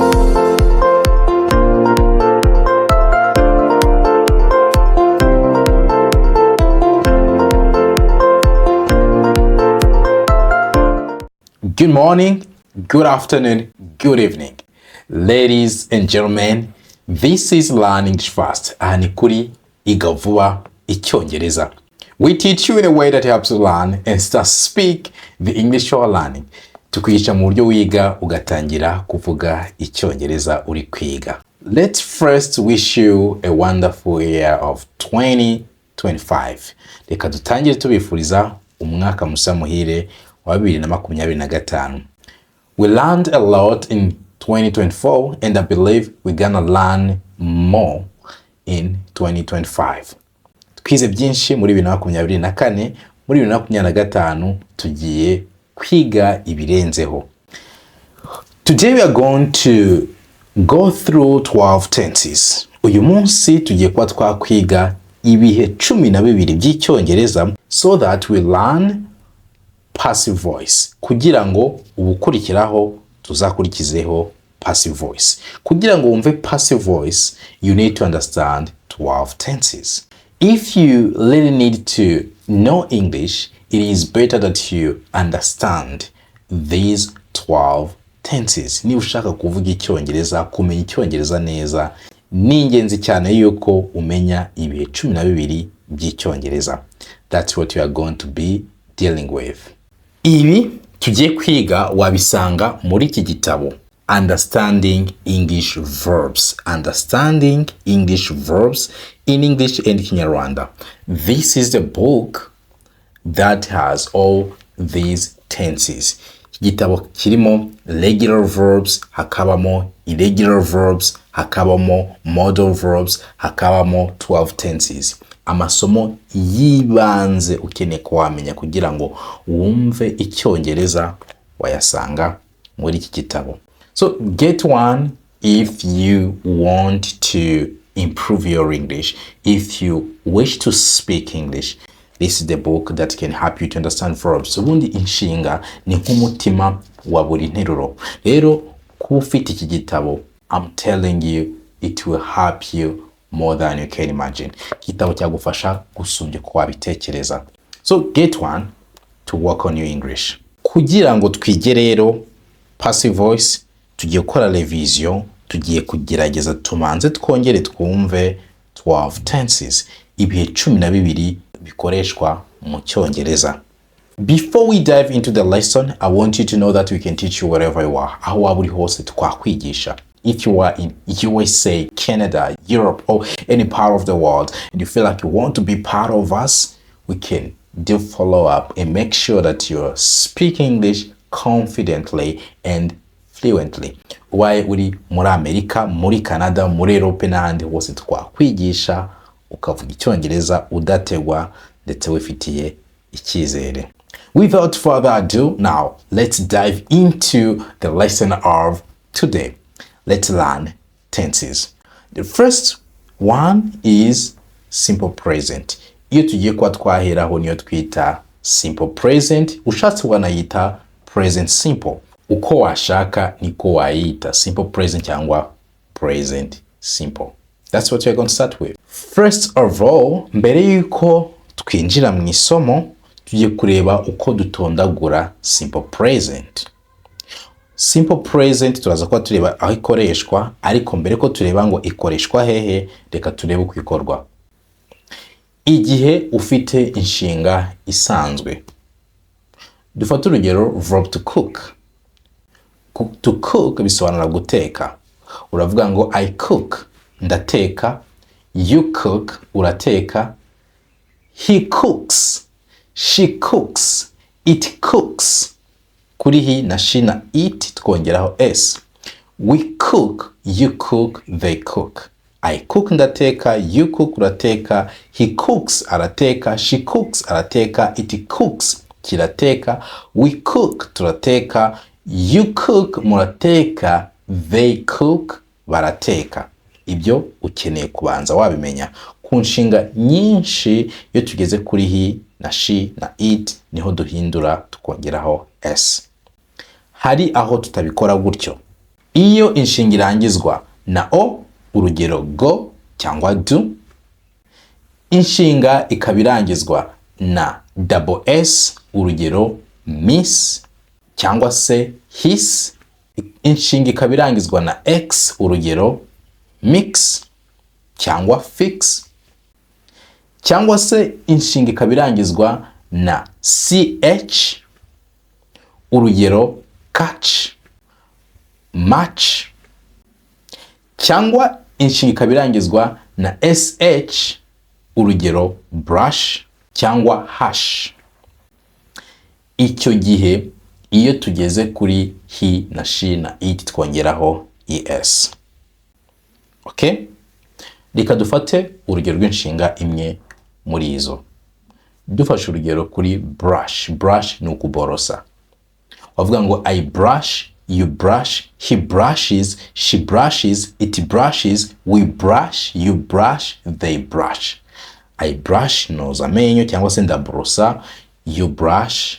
Good morning, good afternoon, good evening. Ladies and gentlemen, this is Learn English Fast. Aha kuri Iga Vuba Icyongereza. We teach you in a way that helps you learn and start speak the English you are learning. Tukwigisha mu buryo wiga ugatangira kuvuga Icyongereza uri kwiga. Let's first wish you a wonderful year of 2025. Reka dutangire tubifuriza umwaka musa muhire wa 2025. We learned a lot in 2024 and I believe we're gonna learn more in 2025. Twize byinshi muri 2024, muri 2025 tugiye kwiga ibirenzeho. Today we are going to go through 12 tenses. Uyu munsi tugiye kuba twakwiga ibihe 12 by'icyongereza so that we learn passive voice. Kugira ngo ubukurikiraho tuzakurikizeho passive voice. Kugira ngo wumve passive voice, you need to understand 12 tenses. If you really need to know English, it is better that you understand these 12 tenses. Niba ushaka kuvuga Icyongereza, kumenya Icyongereza neza, ni ingenzi cyane yuko umenya ibihe 12 by'icyongereza. That's what you are going to be dealing with. Ibi tugiye kwiga wabisanga muri iki gitabo, Understanding English Verbs. Understanding English Verbs in English and Kinyarwanda. This is the book that has all these tenses. Igitabo kirimo regular verbs, hakabamo irregular verbs, hakabamo modal verbs, hakabamo 12 tenses. Amasomo yibanze ukeneye kwamenya kugira ngo wumve Icyongereza wayasanga muri iki gitabo. So get one if you want to improve your English. If you wish to speak English, this is the book that can help you to understand verbs. Ubundi inshinga ni nk'umutima wa buri nteruro. Rero kuba ufite iki gitabo, I'm telling you, it will help you more than you can imagine. Kitabo cyagufasha gusumbya ko wabitekereza. So get one to work on your English. Kugira ngo twige rero passive voice, tugiye gukora revision, tugiye kugerageza tumanze twongere twumve 12 tenses, ibihe 12 bikoreshwa mu Cyongereza. Before we dive into the lesson, I want you to know that we can teach you wherever you are. Aho waba uri hose twakwigisha. If you are in USA, Canada, Europe, or any part of the world, and you feel like you want to be part of us, we can do follow up and make sure that you're speaking English confidently and fluently. Ubaye uri muri Amerika, muri Canada, muri Europe n'ahandi hose twakwigisha ukavuga Icyongereza udategwa ndetse wifitiye icyizere. Without further ado, now let's dive into the lesson of today. Let's learn tenses. The first one is simple present. Iyo tugiye kwa twaheraho niyo twita simple present. Ushatse wanayita present simple. Uko washaka niko wayita simple present cyangwa present simple. That's what we're going to start with. First of all, mbere yuko twinjira mu isomo, tugiye kureba uko dutondagura simple present. Simple present turaza kuba tureba aho ikoreshwa, ariko mbere ko tureba ngo ikoreshwa hehe, reka turebe uko ikorwa. Igihe ufite inshinga isanzwe. Dufata urugero verb to cook. To cook bisobanura guteka. Uravuga ngo I cook, ndateka. You cook, urateka. He cooks, she cooks, it cooks. Kuri hi na she na it twongeraho s. We cook, you cook, they cook. I cook, ndateka. You cook, urateka. He cooks, arateka. She cooks, arateka. It cooks, kirateka. We cook, turateka. You cook, murateka. They cook, barateka. Ibyo ukeneye kubanza wabimenya. Ku nshinga nyinshi iyo tugeze kuri he na she na it niho duhindura tukongeraho s. Hari aho tutabikora gutyo. Iyo inshinga irangizwa na o, urugero go cyangwa do. Inshinga ikaba irangizwa na double s, urugero miss cyangwa se his. Inshinga ikaba irangizwa na x, urugero mix cyangwa fix. Cyangwa se inshinga ikaba irangizwa na ch, urugero catch, match. Cyangwa inshinga ikaba irangizwa na sh, urugero brush cyangwa hash. Icyo gihe iyo tugeze kuri he na she na it twongeraho es. Okay? Reka dufate urugero rw'inshinga imwe muri izo. Dufashe urugero kuri brush. Brush ni ukuborosa. Wavuga ngo I brush, you brush, he brushes, she brushes, it brushes, we brush, you brush, they brush. I brush noza amenyo cyangwa se ndaborosa, you brush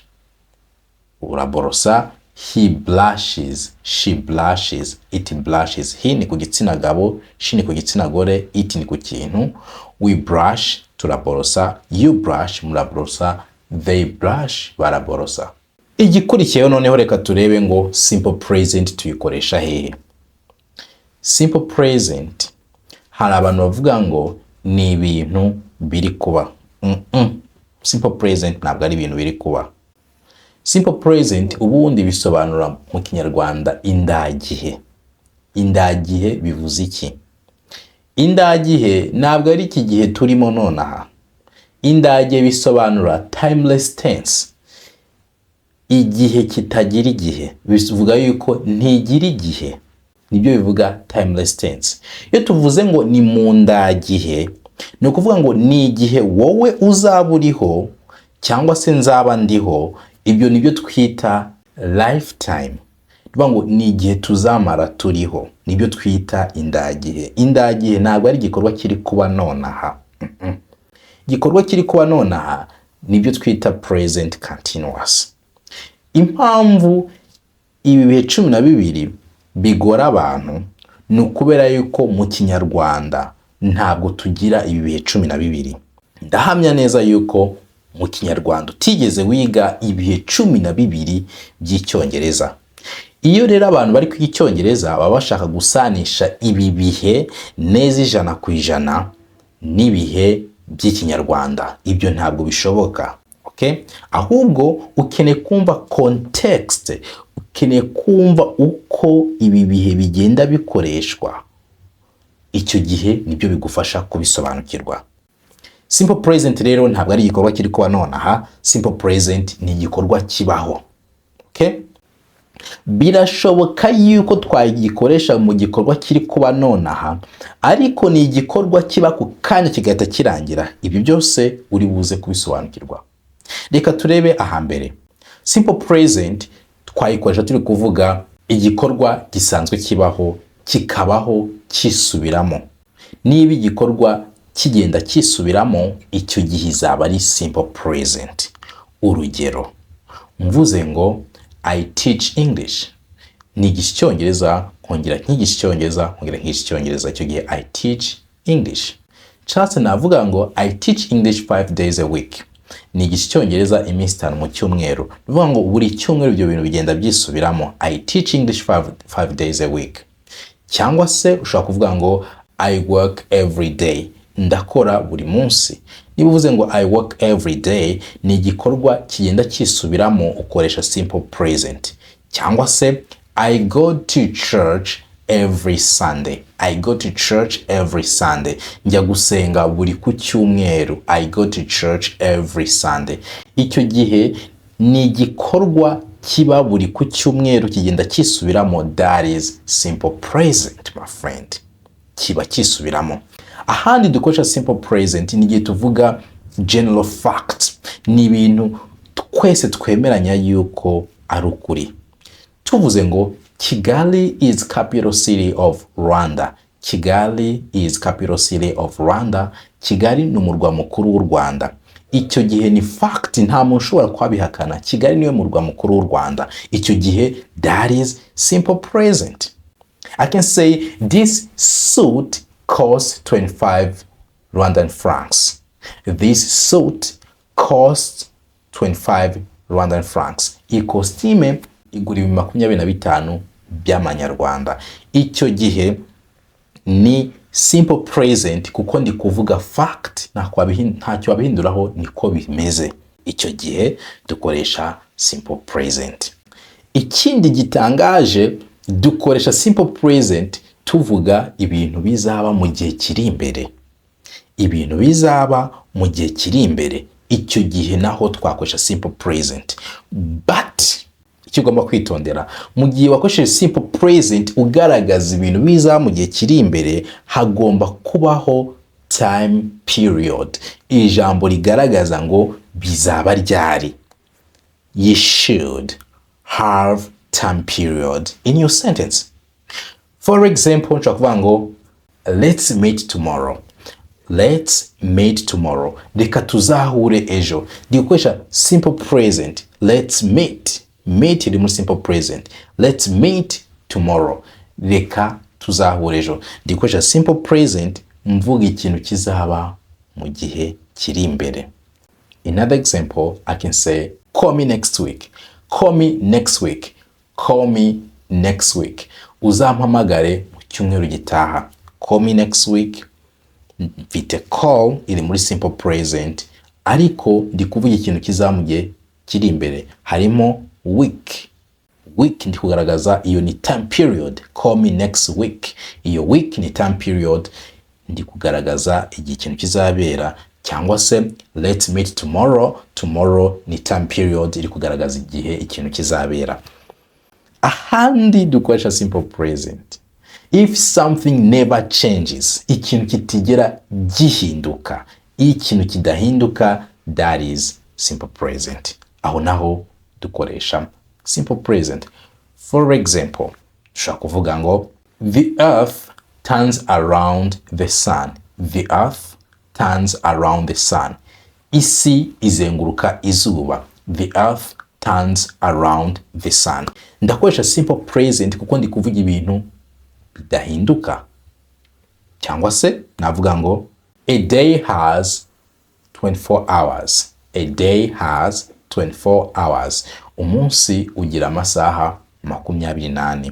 uraborosa, he blushes, she blushes, it blushes. He ni ku gitsina gabo, she ni ku gitsina gore, it ni ku kintu. We brush turaborosa, you brush muraborosa, they brush baraborosa. Igikurikiyeho noneho reka turebe ngo simple present tuyikoresha hehe. Simple present hari abantu bavuga ngo ni ibintu biri kuba. Simple present ntabwo ari ibintu biri kuba. Simple present ubundi bisobanura mu Kinyarwanda indagihe. Indagihe bivuze iki? Indagihe ntabwo ari iki gihe turimo nonaha. Indagihe bisobanura timeless tense. Igihe kitagira igihe. Bivuga yuko ntigira igihe. Nibyo bivuga timeless tense. Iyo tuvuze ngo ni mu ndagihe, ni ukuvuga ngo ni igihe wowe uzaba uriho cyangwa se nzaba ndiho. Ibyo nibyo twita lifetime. Bivuga ngo ni igihe tuzamara turiho. Nibyo twita indagihe. Indagihe ntabwo ari igikorwa kiri kuba nonaha. Igikorwa kiri kuba nonaha nibyo twita present continuous. Impamvu ibi bihe 12 bigora abantu ni ukubera yuko mu Kinyarwanda ntabwo tugira ibi bihe 12. Ndahamya neza yuko mu Kinyarwanda utigeze wiga ibihe 12 by'Icyongereza. Iyo rero abantu bari kwiga Icyongereza baba bashaka gusanisha ibi bihe neza 100% n'ibihe by'Ikinyarwanda, ibyo ntabwo bishoboka. Okay? Ahubwo ukeneye kumva context, ukeneye kumva uko ibi bihe bigenda bikoreshwa. Icyo gihe nibyo bigufasha kubisobanukirwa. Simple present rero ntabwo ari igikorwa kiri kuba nonaha. Simple present ni igikorwa kibaho. Okay? Birashoboka yuko twagikoresha mu gikorwa kiri kuba nonaha, ariko ni igikorwa kiba ku kanya kigahita kirangira. Ibi byose uri buze kubisobanukirwa. Reka turebe ahambere. Simple present twayikoresha turi kuvuga igikorwa gisanzwe kibaho, kikabaho kisubiramo. Niba igikorwa kigenda kisubiramo, icyo gihe izaba ari simple present. Urugero, mvuze ngo I teach English. Nigisha Icyongereza, nkongera nkigisha Icyongereza, nkongera nkigisha Icyongereza. Icyo gihe I teach English. Cyase navuga ngo I teach English 5 days a week. Nigisha Icyongereza iminsi 5 mu cyumweru. Bivuga ngo buri cyumweru ibyo bintu bigenda byisubiramo. I teach English 5 days a week. Cyangwa se ushobora kuvuga ngo I work every day. Ndakora buri munsi. Niba uvuze ngo I work every day, ni igikorwa kigenda kisubiramo, ukoresha simple present. Cyangwa se I go to church every Sunday. I go to church every Sunday. Njya gusenga buri ku cyumweru. I go to church every Sunday. Icyo gihe ni igikorwa kiba buri ku cyumweru kigenda kisubiramo. That is simple present, my friend. Kiba kisubiramo. Ahandi dukoresha simple present ni igihe tuvuga general facts. Ni ibintu twese twemeranya yuko ari ukuri. Tuvuze ngo Kigali is capital city of Rwanda. Kigali is capital city of Rwanda. Kigali ni umurwa mukuru w'u Rwanda. Icyo gihe ni fact, nta muntu ushobora kwabihakana. Kigali niwe murwa mukuru w'u Rwanda. Icyo gihe that is simple present. I can say this suit costs 25 Rwandan francs. This suit costs 25 Rwandan francs. Iyi costume igura 25 by'amanyarwanda. Icyo gihe ni simple present kuko ndi kuvuga fact, ntacyo babihinduraho, niko bimeze. Icyo gihe dukoresha simple present. Ikindi gitangaje, dukoresha simple present tuvuga ibintu bizaba mu gihe kiri imbere. Ibintu bizaba mu gihe kiri imbere, icyo gihe naho twakoresha simple present. But icyo ugomba kwitondera, mu gihe wakoresheje simple present ugaragaza ibintu bizaba mu gihe kiri imbere, hagomba kubaho time period. Ijambo rigaragaza ngo bizaba ryari. You should have time period in your sentence. For example, nshobora ngo let's meet tomorrow. Let's meet tomorrow. Reka tuzahure ejo. Ndikoresha simple present. Let's meet. Meet iri muri simple present. Let's meet tomorrow. Reka tuzahure ejo. Ndikoresha simple present mvuga ikintu kizaba mu gihe kiri imbere. Another example, I can say call me next week. Call me next week. Call me next week. Uzampamagare mu cyumweru gitaha. Call me next week. Mfite call iri muri simple present, ariko ndi kuvuga ikintu kizaba mu gihe kiri imbere. Harimo week. Week ndi kugaragaza iyo ni time period. Call me next week. Iyo week ni time period, ndi kugaragaza igihe ikintu kizabera. Cyangwa se let's meet tomorrow. Tomorrow ni time period, iri kugaragaza igihe ikintu kizabera. Ahandi dukoresha simple present if something never changes, ikintu kitigera gihinduka. Ikintu kidahinduka, that is simple present. Aho naho dukoresha simple present. For example, dushobora kuvuga ngo the earth turns around the sun. The earth turns around the sun. Isi izenguruka izuba. The earth turns around the sun. Ndakoresha simple present kuko ndi kuvuga ibintu bidahinduka. Cyangwa se navuga ngo a day has 24 hours. A day has 24 hours. Umunsi ugira amasaha 24.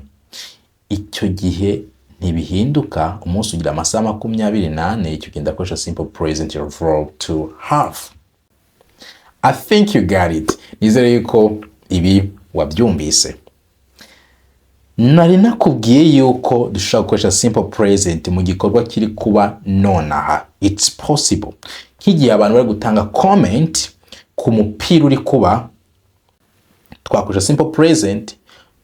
Icyo gihe ntibihinduka, umunsi ugira amasaha 24, icyo gihe ndakoresha simple present verb to have. I think you got it. Nizere yuko ibi wabyumvise. Nari nakubwiye yuko dushobora gukoresha simple present mu gikorwa kiri kuba nonaha. It's possible. Nk'igihe abantu bari gutanga comment ku mupira uri kuba, twakoresha simple present.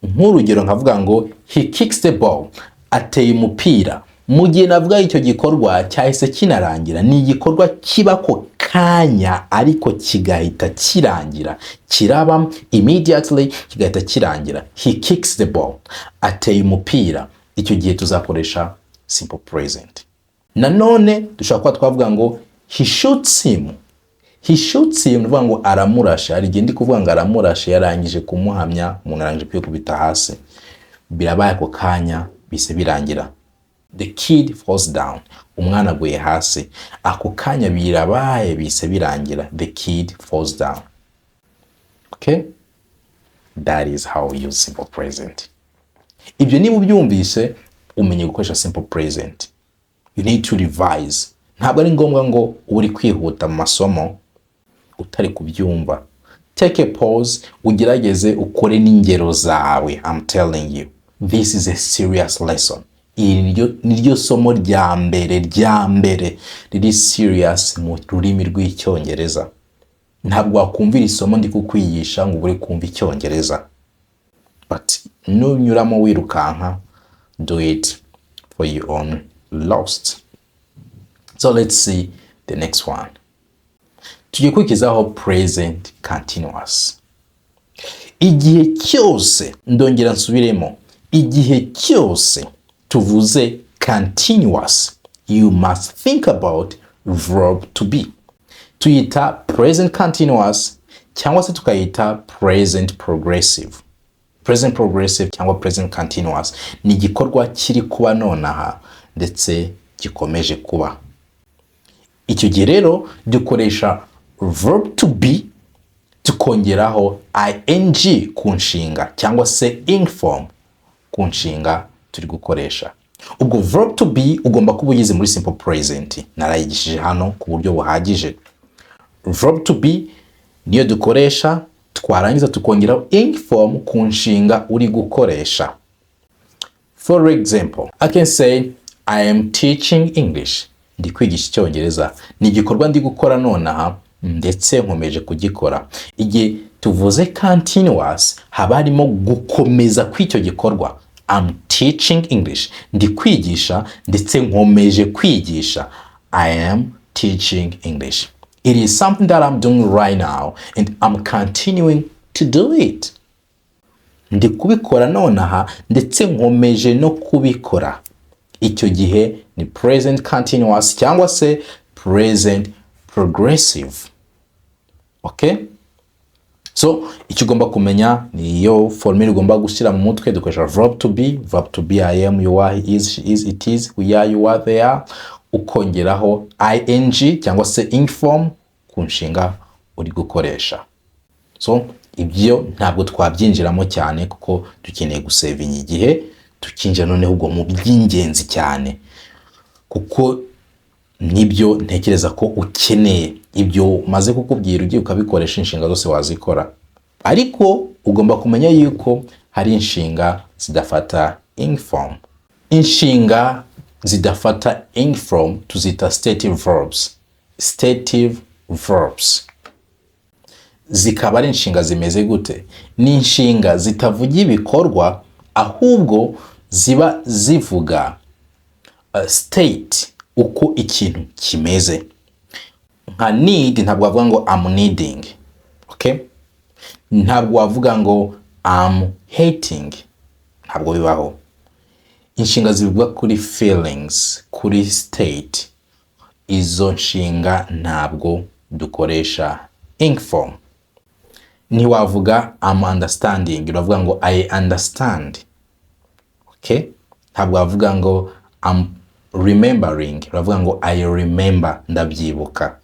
Nk'urugero nkavuga ngo he kicks the ball. Ateye umupira. Mu gihe navuga icyo gikorwa cyahise kinarangira, ni igikorwa kiba ko kanya ariko kigahita kirangira. Kiraba immediately kigahita kirangira. He kicks the ball. Ateye umupira. Icyo gihe tuzakoresha simple present. Nanone dushobora kuba twavuga ngo he shoots him. He shoots him nuvuga ngo aramurasha. Ari gihe ndi kuvuga ngo aramurasha yarangije kumuhamya, umuntu arangije kwikubita hasi. Birabaye ako kanya bise birangira. The kid falls down. Umwana aguye hasi. Ako kanya birabaye bise birangira. The kid falls down. Okay? That is how we use simple present. Ibyo niba ubyumvise umenye gukoresha simple present. You need to revise. Ntabwo ari ngombwa ngo uri kwihuta mu masomo utari kubyumva. Take a pause, ugerageze ukore n'ingero zawe. I'm telling you, this is a serious lesson. Niryo somo rya mbere riri serious mu rurimi rw'Icyongereza. Ntabwo wakumvira isomo ndi kukwigisha ngo uri kumva Icyongereza. But nunyuramo wirukanka, do it for your own lost. So let's see the next one. Tugiye kwikizaho present continuous. Igihe cyose, ndongera nsubiremo, igihe cyose tuvuze continuous, you must think about verb to be. Tuyita present continuous cyangwa se tukayita present progressive. present progressive cyangwa present continuous ni igikorwa kiri kuba nonaha ndetse gikomeje kuba. Icyo gihe rero dukoresha verb to be tukongeraho ing ku nshinga cyangwa se ing form ku nshinga turi gukoresha. Ubwo verb to be ugomba kuba uyize muri simple present, narayigishije hano ku buryo buhagije. Verb to be niyo dukoresha twarangiza tukongeraho ing form ku nshinga uri gukoresha. For example, I can say I am teaching English. Ndi kwigisha Icyongereza. Ni igikorwa ndi gukora nonaha ndetse nkomeje kugikora. Igihe tuvuze continuous haba harimo gukomeza kw'icyo gikorwa. I'm teaching English. Ndi kwigisha ndetse nkomeje kwigisha. I am teaching English. It is something that I'm doing right now and I'm continuing to do it. Ndi kubikora nonaha ndetse nkomeje no kubikora. Icyo gihe ni present continuous cyangwa se present progressive. Okay? So, icyo ugomba kumenya ni iyo formula ugomba gushyira mu mutwe. Dukoresha verb to be I am, you are, he is, she is, it is, we are, you are, they are. Ukongeraho ing cyangwa se ing form ku nshinga uri gukoresha. So, ibyo ntabwo twabyinjiramo cyane kuko dukeneye gusevinga igihe, tukinjira noneho ubwo mu by'ingenzi cyane kuko nibyo ntekereza ko ukeneye. Ibyo maze kukubwira ugiye ukabikoresha inshinga zose wazikora, ariko ugomba kumenya yuko hari inshinga zidafata ing form. Inshinga zidafata ing form tuzita stative verbs. Stative verbs zikaba ari inshinga zimeze gute? Ni inshinga zitavuga ibikorwa ahubwo ziba zivuga state, uko ikintu kimeze. Nka need ntabwo wavuga ngo I'm needing. Okay? Ntabwo wavuga ngo I'm hating. Ntabwo bibaho. Inshinga zivuga kuri feelings, kuri state. Izo nshinga ntabwo dukoresha ing form. Ntiwavuga I'm understanding, uravuga ngo I understand. Okay? Ntabwo wavuga ngo I'm remembering, uravuga ngo I remember, ndabyibuka.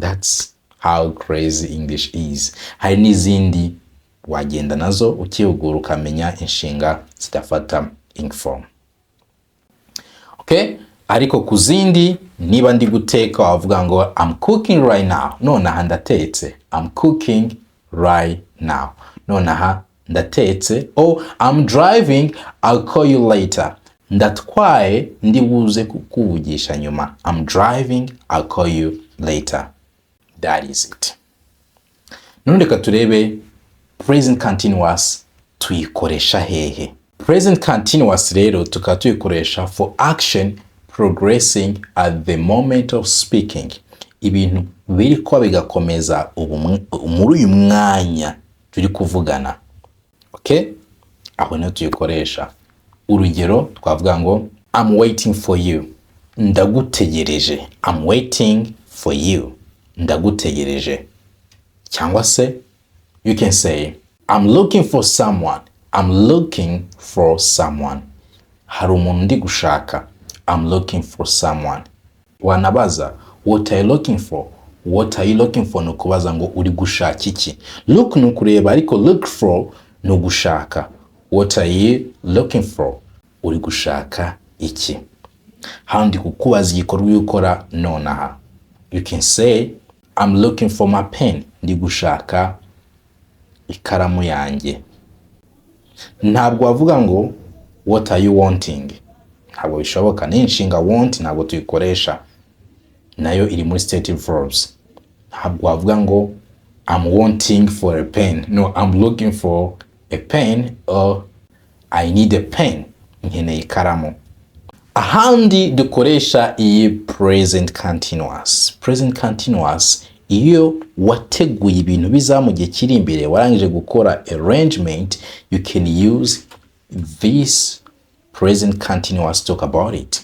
That's how crazy English is. Hari n'izindi wagenda nazo ukihugura ukamenya inshinga zidafata ing form. Okay? Ariko ku zindi niba ndi guteka wavuga ngo I'm cooking right now. Nonaha ndatetse. I'm cooking right now. Nonaha ndatetse. Oh, I'm driving, I'll call you later. Ndatwaye ndibuze kukuvugisha nyuma. I'm driving, I'll call you later. That is it. None reka turebe present continuous tuyikoresha hehe. Present continuous rero tukaba tuyikoresha for action progressing at the moment of speaking. Ibintu biri kwa bigakomeza muri uyu mwanya turi kuvugana. Okay? Aho niho tuyikoresha. Urugero twavuga ngo I'm waiting for you. Ndagutegereje. I'm waiting for you. Ndagutegereje. Cyangwa se you can say I'm looking for someone. I'm looking for someone. Hari umuntu ndi gushaka. I'm looking for someone. Wanabaza what are you looking for? What are you looking for? Nukubaza ngo uri gushaka iki. Look nukureba, ariko look for nugushaka. What are you looking for? Uri gushaka iki. Handi kukubaza igikorwa ukora nonaha. You can say I'm looking for my pen. Ndi gushaka ikaramu yanjye. Ntabwo wavuga ngo what are you wanting? Ntabwo bishoboka. Ni inshinga want ntabwo tuyikoresha. Nayo iri muri stative verbs. Ntabwo wavuga ngo I'm wanting for a pen. No, I'm looking for a pen or I need a pen. Nkeneye ikaramu. Ahandi dukoresha iyi present continuous. Present continuous iyo wateguye ibintu bizamu gihe kiri imbere warangije gukora arrangement, you can use this present continuous to talk about it.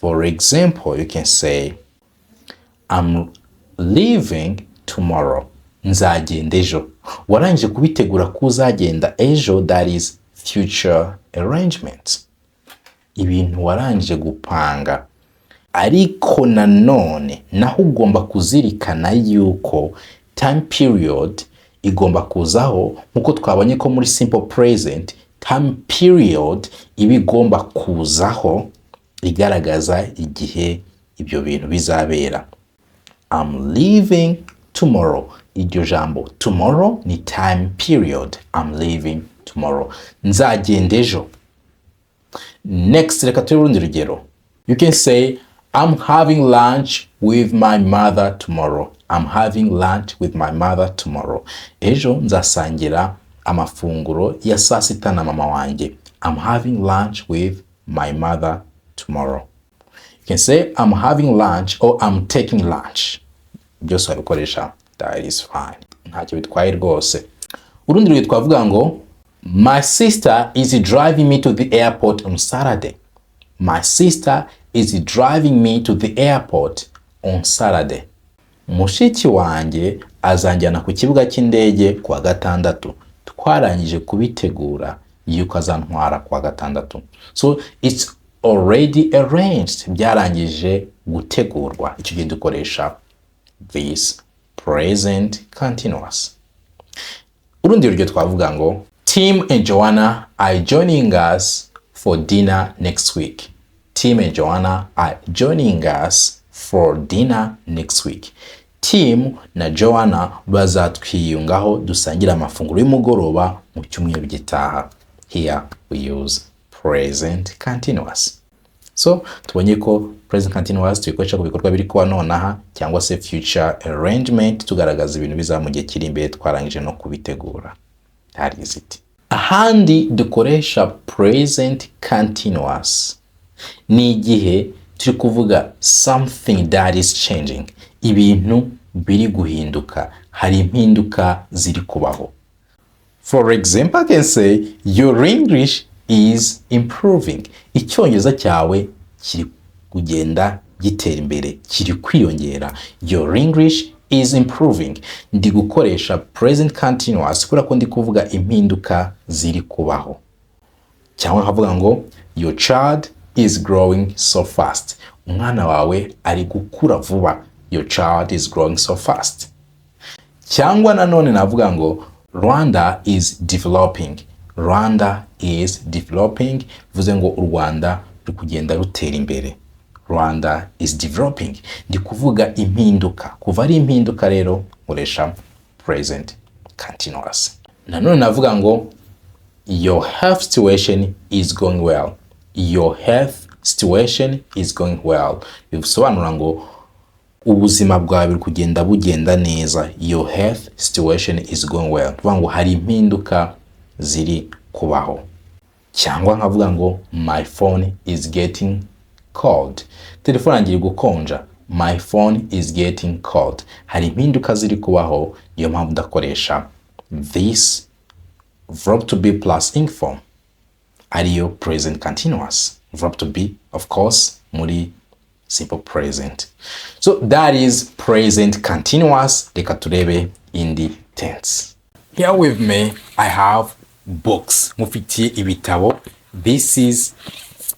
For example, you can say I'm leaving tomorrow. nzagenda ejo. Warangije kubitegura ko uzagenda ejo, that is future arrangements. Ibintu warangije gupanga. Ariko nanone naho ugomba kuzirikana yuko time period igomba kuzaho, nkuko twabonye ko muri simple present time period iba igomba kuzaho igaragaza igihe ibyo bintu bizabera. I'm leaving tomorrow. Iryo jambo tomorrow ni time period. I'm leaving tomorrow. Nzagenda ejo. Next, reka turebe urundi rugero. You can say I'm having lunch with my mother tomorrow. I'm having lunch with my mother tomorrow. Ejo nzasangira amafunguro ya saa sita na mama wanjye. I'm having lunch with my mother tomorrow. You can say I'm having lunch or I'm taking lunch. Byose wabikoresha, that is fine. Ntacyo bitwaye rwose. Urundi rugero twavuga ngo my sister is driving me to the airport on Saturday. My sister is driving me to the airport on Saturday. Mushiki wanjye azanjyana ku kibuga cy'indege kwa gatandatu. Twarangije kubitegura yuko azantwara kwa gatandatu. So it's already arranged. Byarangije gutegurwa. Icyo gihe dukoresha this present continuous. Urundi rugero twavuga ngo Tim and Joanna are joining us for dinner next week. Tim and Joanna are joining us for dinner next week. Tim na Joanna bazatwiyungaho dusangira amafunguro y'umugoroba mu cyumweru gitaha. Here we use present continuous. So tubonye ko present continuous tuyikoresha ku bikorwa biri kuba nonaha cyangwa se future arrangement tugaragaza ibintu bizaba mu gihe kiri imbere twarangije no kubitegura. That is it. Ahandi dukoresha present continuous ni igihe turi kuvuga something that is changing. Ibintu biri guhinduka, hari impinduka ziri kubaho. For example, I can say your English is improving. Icyongereza cyawe kiri kugenda gitera imbere, kiri kwiyongera. Your English is improving. Ndi gukoresha present continuous kubera ko ndi kuvuga impinduka ziri kubaho. Cyangwa nkavuga ngo your child is growing so fast. Umwana wawe ari gukura vuba. Your child is growing so fast. Cyangwa nanone navuga ngo Rwanda is developing. Rwanda is developing. Bivuze ngo u Rwanda ruri kugenda rutera imbere. Rwanda is developing. Ndi kuvuga impinduka. Kuva ari impinduka rero nkoresha present continuous. Nanone navuga ngo your health situation is going well. Your health situation is going well. Bisobanura ngo ubuzima bwawe buri kugenda bugenda neza. Your health situation is going well. Bivuga ngo hari impinduka ziri kubaho. Cyangwa nkavuga ngo my phone is getting cold. Telefone yanjye iri gukonja. My phone is getting cold. Hari impinduka ziri kubaho, niyo mpamvu ndakoresha this verb to be plus ing form. Ariyo present continuous. Verb to be, of course, muri simple present. So that is present continuous. Reka turebe in the tense. Here with me, I have books. Mufitiye ibitabo. This is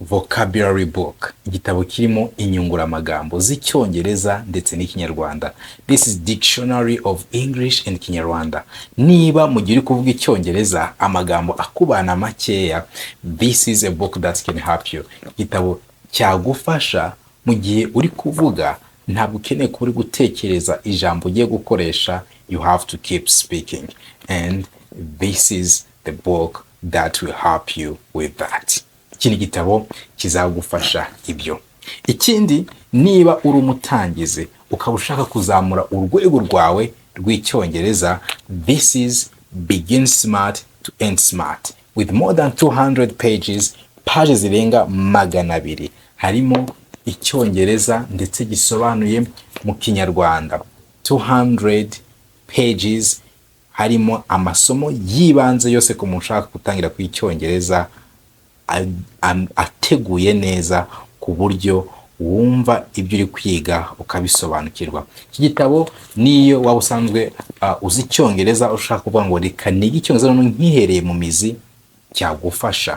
vocabulary book. Igitabo kirimo inyunguramagambo z'Icyongereza ndetse n'Ikinyarwanda. This is dictionary of English and Kinyarwanda. Niba mu gihe uri kuvuga Icyongereza amagambo akubana makeya, this is a book that can help you. Igitabo cyagufasha mu gihe uri kuvuga ntabwo ukeneye kuba uri gutekereza ijambo ugiye gukoresha. You have to keep speaking, and this is the book that will help you with that. Ikindi gitabo kizagufasha ibyo. Ikindi, niba uri umutangizi ukaba ushaka kuzamura urwego rwawe rw'Icyongereza, this is Begin Smart to End Smart with more than 200 pages. Pages zirenga 200 harimo Icyongereza ndetse gisobanuye mu Kinyarwanda. 200 pages harimo amasomo yibanze yose ku muntu ushaka gutangira ku Icyongereza ateguye neza ku buryo wumva ibyo uri kwiga ukabisobanukirwa. Iki gitabo niyo waba usanzwe uzi Icyongereza ushaka kuvuga ngo reka nige Icyongereza none nkihereye mu mizi, cyagufasha.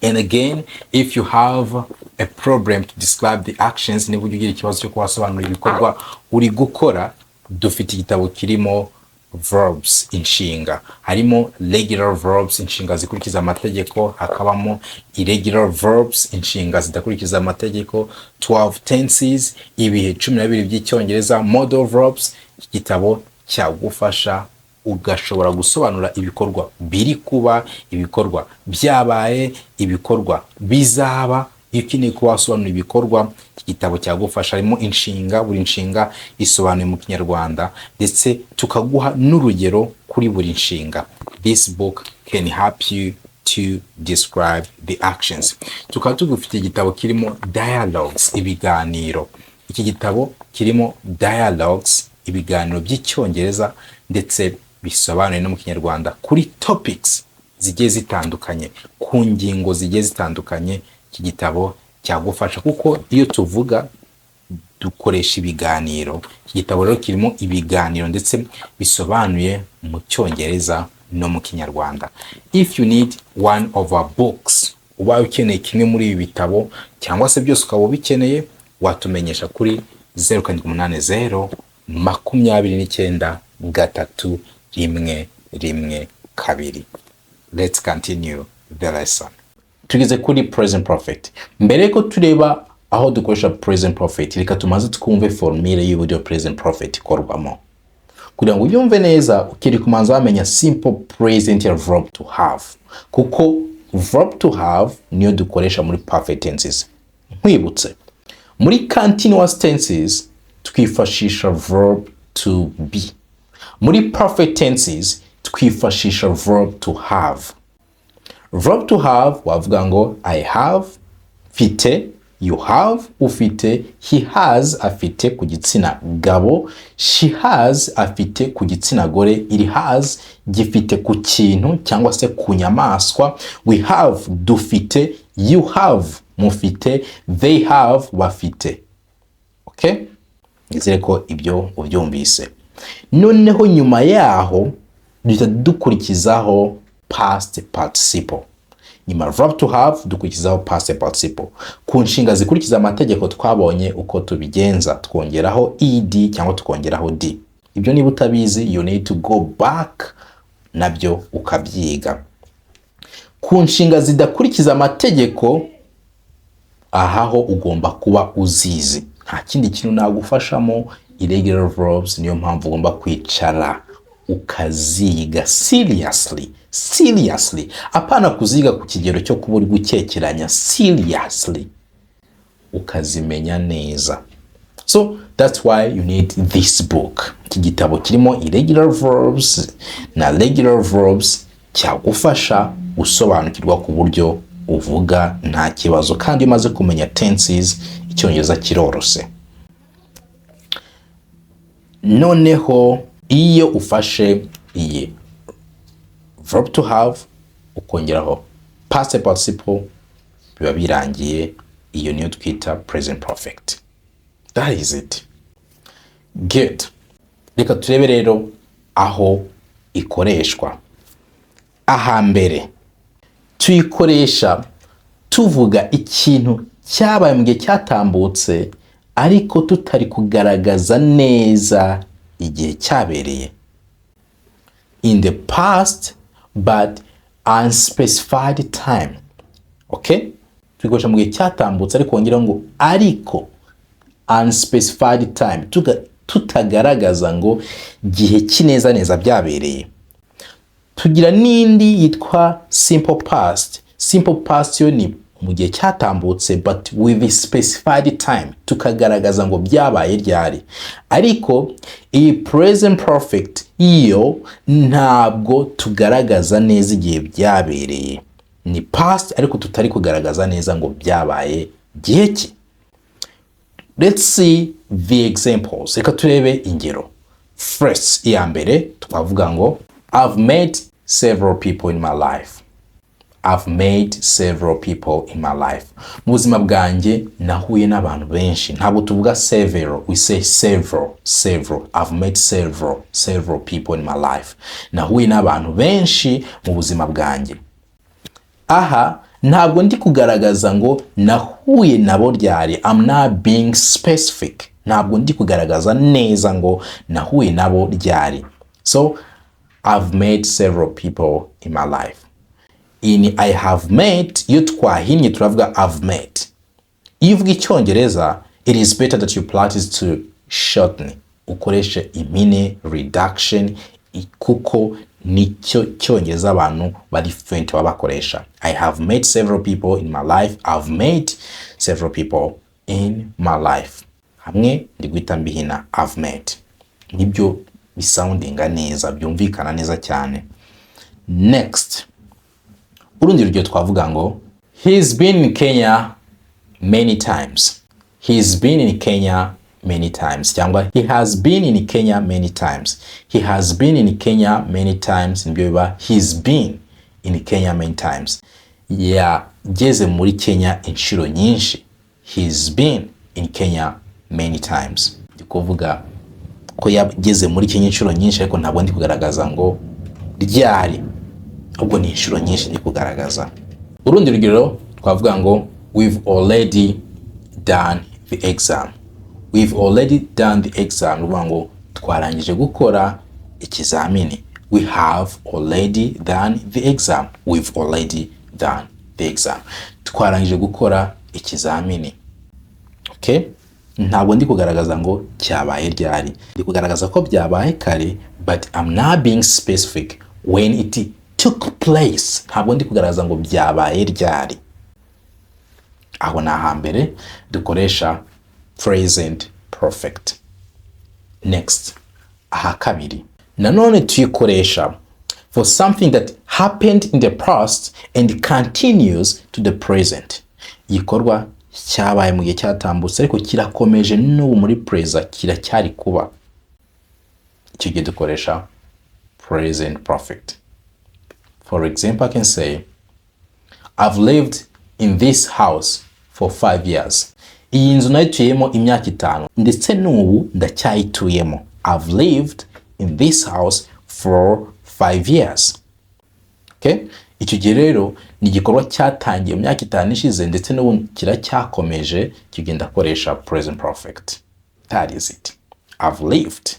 And again, if you have a problem to describe the actions, niba ugira ikibazo cyo kubasobanurira ibikorwa uri gukora, dufite igitabo kirimo verbs, inshinga. Harimo regular verbs, inshinga zikurikiza amategeko, hakabamo irregular verbs, inshinga zidakurikiza amategeko, 12 tenses, ibihe 12 by'Icyongereza, modal verbs. Iki gitabo cyagufasha ugashobora gusobanura ibikorwa biri kuba, ibikorwa byabaye, ibikorwa bizaba. Iyo ukeneye kubasobanura ibikorwa, iki gitabo cyagufasha. Harimo inshinga, buri nshinga isobanuye mu Kinyarwanda, ndetse tukaguha n'urugero kuri buri nshinga. This book can help you to describe the actions. Tukaba tugufite igitabo kirimo dialogues, ibiganiro. Iki gitabo kirimo dialogues, ibiganiro by'Icyongereza ndetse bisobanuye no mu Kinyarwanda kuri topics zigiye zitandukanye, ku ngingo zigiye zitandukanye. Iki gitabo cyagufasha kuko iyo tuvuga dukoresha ibiganiro. Iki gitabo rero kirimo ibiganiro ndetse bisobanuye mu Cyongereza no mu Kinyarwanda. If you need one of our books, ubaye ukeneye kimwe muri ibi bitabo cyangwa se byose ukaba ubikeneye, watumenyesha kuri 0780 29 312. Let's continue the lesson. Tugeze kuri present perfect. Mbere ko tureba aho dukoresha present perfect, reka tumaze twumve formule y'uburyo present perfect ikorwamo. Kugira ngo ubyumve neza, ukiri kumanza wamenya simple present ya verb to have, kuko verb to have niyo dukoresha muri perfect tenses. Nkwibutse, muri continuous tenses twifashisha verb to be. Muri perfect tenses twifashisha verb to have. Verb to have wavuga ngo I have, fite, you have, ufite, he has, afite ku gitsina gabo, she has, afite ku gitsina gore, it has, gifite ku kintu cyangwa se ku nyamaswa, we have, dufite, you have, mufite, they have, bafite. Okay? Nizere ko ibyo ubyumvise. Noneho nyuma yaho duhita dukurikizaho past participle. Nyuma verb to have dukurikizaho past participle. Ku nshinga zikurikiza amategeko twabonye uko tubigenza, twongeraho ed cyangwa tukongeraho d. Ibyo niba utabizi, you need to go back nabyo ukabyiga. Ku nshinga zidakurikiza amategeko, ahaho ugomba kuba uzizi. Nta kindi kintu nagufashamo, irregular verbs, niyo mpamvu ugomba kwicara ukaziga seriously. Apana kuziga ku kigero cyo kuba uri gukekeranya, seriously ukazimenya neza. So that's why you need this book. Iki gitabo kirimo irregular verbs na regular verbs, cyagufasha gusobanukirwa ku buryo uvuga nta kibazo, kandi umaze kumenya tenses, Icyongereza kirorose. Noneho iyo ufashe iyi verb to have ukongeraho past participle, biba birangiye. Iyo niyo twita present perfect. That is it. Good. Reka turebe rero aho ikoreshwa. Ahambere tuyikoresha tuvuga ikintu cyabaye mu gihe cyatambutse ariko tutari kugaragaza neza igihe cyabereye. In the past but unspecified time. Okay? Tuyikoresha mu gihe cyatambutse ariko wongera ngo ariko unspecified time, tutagaragaza ngo gihe kineza neza byabereye. Tugira n'indi yitwa simple past. Simple past yo ni mu gihe cyatambutse but with a specified time, tukagaragaza ngo byabaye ryari. Ariko iyi present perfect iyo ntabwo tugaragaza neza igihe byabereye. Ni past ariko tutari kugaragaza neza ngo byabaye gihe ki. Let's see the examples. Reka turebe ingero. First, iya mbere twavuga ngo I've met several people in my life. I've made several people in my life. Mu buzima bwanjye nahuye n'abantu benshi. Ntabwo tuvuga several, we say several. I've met several people in my life. Nahuye n'abantu benshi mu buzima bwanjye. Aha ntabwo ndi kugaragaza ngo nahuye nabo ryari. I'm not being specific. Ntabwo ndi kugaragaza neza ngo nahuye nabo ryari. So I've met several people in my life. In I have met, iyo twahinnye turavuga I've met. Iyo uvuga Icyongereza, it is better that you practice to shorten. Ukoreshe impine, reduction, kuko nicyo Cyongereza abantu bari fluent babakoresha. I have met several people in my life. I've met several people in my life. Hamwe ndi guhita mbihina I've met. Nibyo bisoundinga neza, byumvikana neza cyane. Next. Urundi rugero twavuga ngo he's been in Kenya many times. He's been in Kenya many times. Cyangwa he has been in Kenya many times. He has been in Kenya many times. Nibyo biba he's been in Kenya many times. Yageze muri Kenya inshuro nyinshi. He's been in Kenya many times. Ndikuvuga ko yageze muri Kenya inshuro nyinshi ariko ntabwo ndi kugaragaza ngo ryari. Ubwo ni inshuro nyinshi ndi kugaragaza. Urundi rugero twavuga ngo we've already done the exam. We've already done the exam. Uvuga ngo twarangije gukora ikizamini. We have already done the exam. We've already done the exam. Twarangije gukora ikizamini. Okay? Ntabwo ndi kugaragaza ngo cyabaye ryari. Ndi kugaragaza ko byabaye kare, but I'm not being specific when it took place. Ntabwo ndi kugaragaza ngo byabaye ryari. Aho na hambere dukoresha present perfect. Next. Aha kabiri. Nanone tuyikoresha for something that happened in the past and continues to the present. Igikorwa cyabaye mu gihe cyatambutse ariko kirakomeje n'ubu muri present kiracyari kuba. Icyo gihe dukoresha present perfect. For example, I can say, I've lived in this house for 5 years. Iyi nzu nayituyemo imyaka 5 ndetse n'ubu ndacyayituyemo. I've lived in this house for 5 years. Okay? Icyo gihe rero ni igikorwa cyatangiye imyaka 5 ishize ndetse n'ubu kiracyakomeje, kigenda koresha present perfect. That is it. I've lived.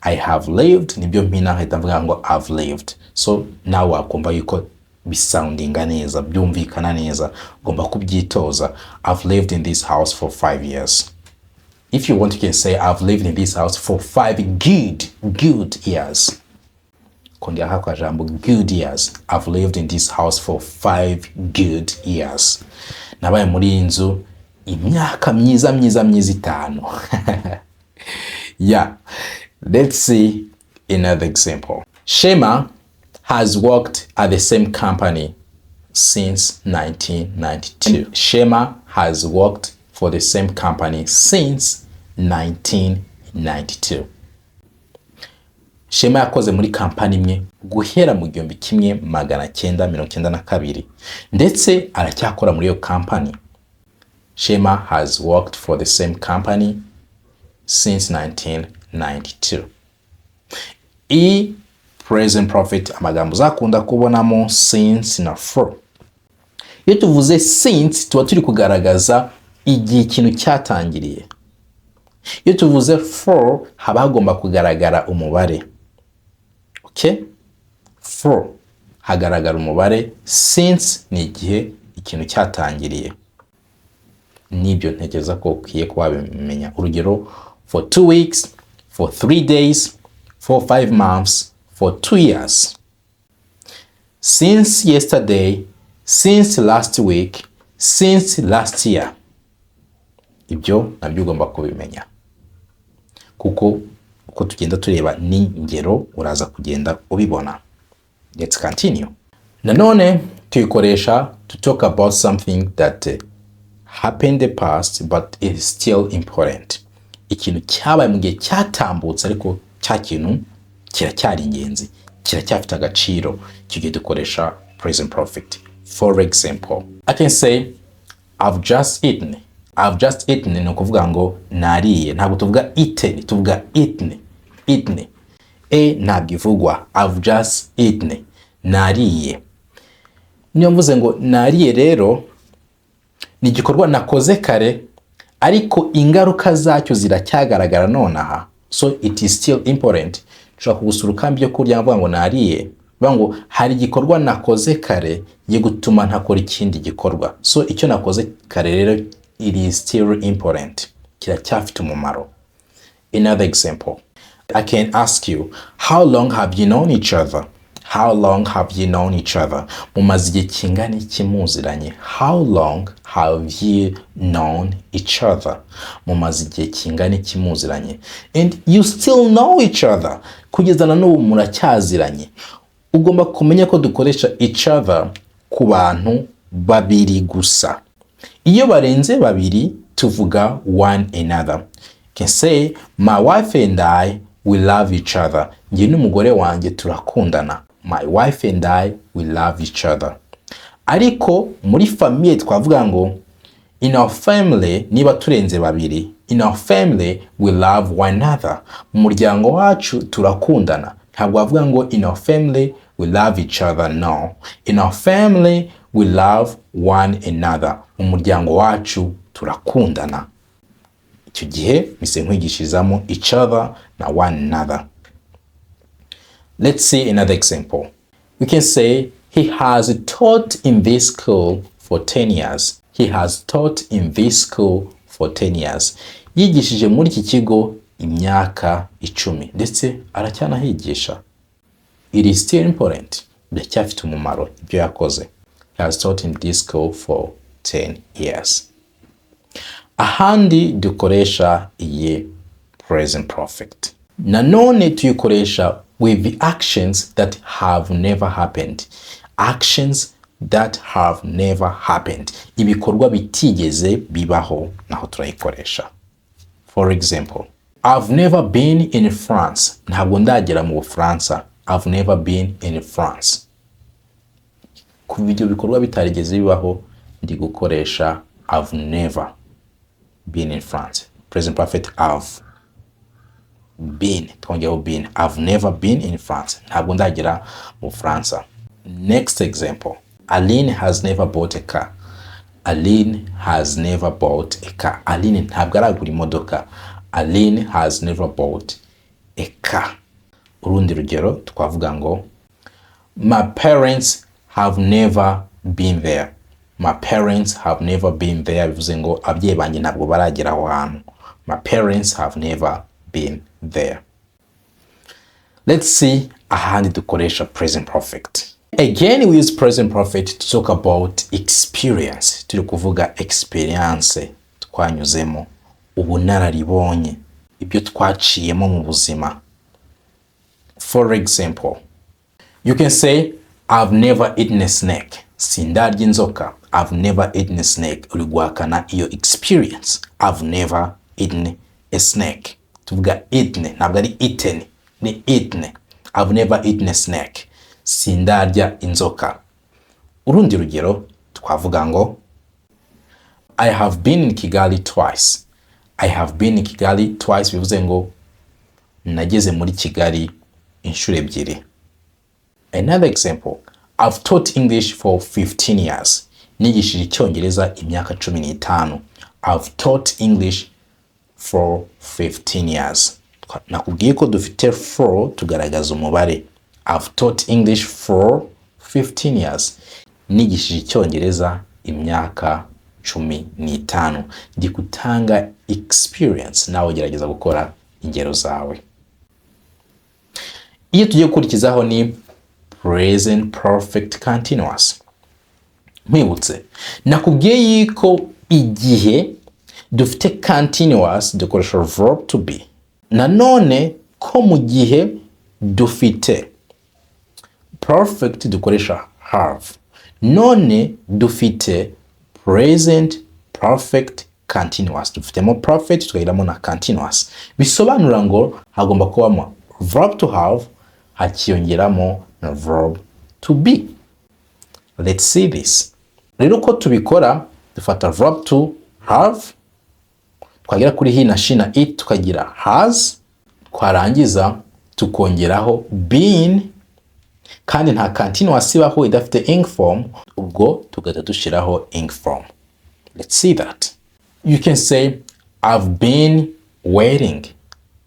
I have lived. Nibyo mpina hita mvuga ngo I've lived. So now wakumva yuko bisoundinga neza, byumvikana neza, ugomba kubyitoza. I've lived in this house for 5 years. If you want, you can say I've lived in this house for 5 good years. Kongera hako jambo good years. I've lived in this house for 5 good years. Nabaye muri inzu imyaka myiza 5. Yeah. Let's see another example. Shema has worked at the same company since 1992. Shema has worked for the same company since 1992. Shema yakoze muri kampani imwe guhera mu 1992 ndetse aracyakora muri iyo company. Shema has worked for the same company since 1992. Present perfect amagambo zakunda kubonamo since na for. Iyo tuvuze since tuba turi kugaragaza igihe ikintu cyatangiriye. Iyo tuvuze for haba hagomba kugaragara umubare. Okay? For hagaragara umubare, since ni igihe ikintu cyatangiriye. Nibyo ntekereza ko ukwiye kuba bimenya. Urugero, for 2 weeks, for 3 days, for 5 months, for 2 years. Since yesterday, since last week, since last year. Ibyo nabyo ugomba kubimenya. Kuko uko tugenda tureba ni ingero uraza kugenda ubibona. Let's continue. Nanone tuyikoresha to talk about something that happened in the past but is still important. Ikintu cyabaye mu gihe cyatambutse ariko cya kintu kiracyari ingenzi, kiracyafite agaciro, kigiye dukoresha present perfect. For example, I can say I've just eaten. I've just eaten ni ukuvuga ngo nariye. Ntabwo tuvuga eaten, tuvuga eaten. Eaten. Ntabwo ivugwa. I've just eaten. Nariye. Niyo mvuze ngo nariye rero ni igikorwa nakoze kare ariko ingaruka zacyo ziracyagaragara nonaha. So it is still important. Nshobora kugusura ukambi byo kurya mvuga ngo nariye. Mvuga ngo hari igikorwa nakoze kare gituma ntakora ikindi gikorwa. So icyo nakoze kare rero it is still important. Kiracyafite umumaro. Another example. I can ask you, how long have you known each other? How long have you known each other? Mumaze igihe kingana iki muziranye? How long have you known each other? Mumaze igihe kingana iki muziranye? And you still know each other. Kugeza na n'ubu muracyaziranye. Ugomba kumenya ko dukoresha each other ku bantu babiri gusa. Iyo barenze babiri tuvuga one another. You can say my wife and I we love each other. Njye n'umugore wanjye turakundana. My wife and I we love each other. Ariko muri famille twavuga ngo in our family niba turenze babiri, in our family we love one another. Mu muryango wacu turakundana. Ntabwo bavuga ngo in our family we love each other. No. In our family we love one another. Mu muryango wacu turakundana. Icyo gihe mise nkwigishirizamo each other na one another. Let's see another example. We can say he has taught in this school for 10 years. He has taught in this school for 10 years. Yigishije muri iki kigo imyaka 10 ndetse aracyanahigisha. It is still important. Biracyafite umumaro ibyo yakoze. He has taught in this school for 10 years. Ahandi dukoresha iyi present perfect. Nanone tuyikoresha with the actions that have never happened. Actions that have never happened. Ibikorwa bitigeze bibaho naho turayikoresha. For example, I've never been in France. Ntabwo ndagera mu Bufaransa. I've never been in France. Ku video bikorwa bitarigeze bibaho ndi gukoresha I've never been in France. Present perfect I've been. Twongeyeho been. I've never been in France. Ntabwo ndagera mu Bufaransa. Next example. Aline has never bought a car. Aline has never bought a car. Aline ntabwo aragura imodoka. Aline has never bought a car. Urundi rugero twavuga ngo my parents have never been there. My parents have never been there. Bivuze ngo abyeyi banjye ntabwo baragera aho hantu. My parents have never been there. Let's see ahandi dukoresha present perfect. Again, we use present perfect to talk about experience. Turi kuvuga experience twanyuzemo, ubunararibonye, ibyo twaciyemo mu buzima. For example, you can say I've never eaten a snake. Sindarya inzoka. I've never eaten a snake. Uri guhakana iyo experience. I've never eaten a snake. Tuvuga eaten, ntabwo ari eaten, ni eaten. I've never eaten a snake. Sindarya inzoka. Urundi rugero twavuga ngo I have been in Kigali twice. I have been in Kigali twice. Bivuze ngo nageze muri Kigali inshuro ebyiri. Another example, I've taught English for 15 years. Nigishije Icyongereza imyaka 15. I've taught English for 15 years. Nakubwiye ko dufite for tugaragaza umubare. I've taught English for 15 years. Nigishije Icyongereza imyaka 15. Ndi gutanga experience, nawe gerageza gukora ingero zawe. Iyo tugiye gukurikizaho ni present perfect continuous. Mwibutse nakubwiye yuko igihe dufite continuous dukoresha verb to be. Nanone ko mu gihe dufite perfect dukoresha have. None dufite present perfect continuous. Dufitemo perfect tukagiramo na continuous. Bisobanura ngo hagomba kubamo verb to have hakiyongeramo na verb to be. Let's see this. Rero uko tubikora dufata verb to have, twagera kuri he na she na it tukagira has, twarangiza tukongeraho been, kandi nta continuous ibaho idafite ing form, ubwo tugahita dushiraho ing form. Let's see that. You can say I've been waiting.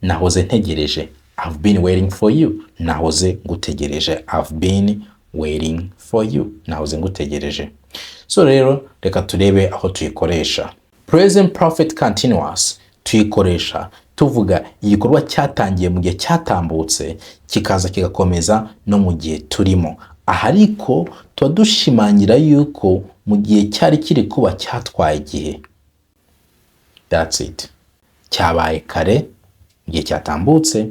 Nahoze ntegereje. I've been waiting for you. Nahoze ngutegereje. I've been waiting for you. Nahoze ngutegereje. So rero reka turebe aho tuyikoresha. Present perfect continuous tuyikoresha tuvuga igikorwa cyatangiye mu gihe cyatambutse kikaza kigakomeza no mu gihe turimo. Ahariko tuba dushimangira yuko mu gihe cyari kiri kuba cyatwaye igihe. That's it. Cyabaye kare mu gihe cyatambutse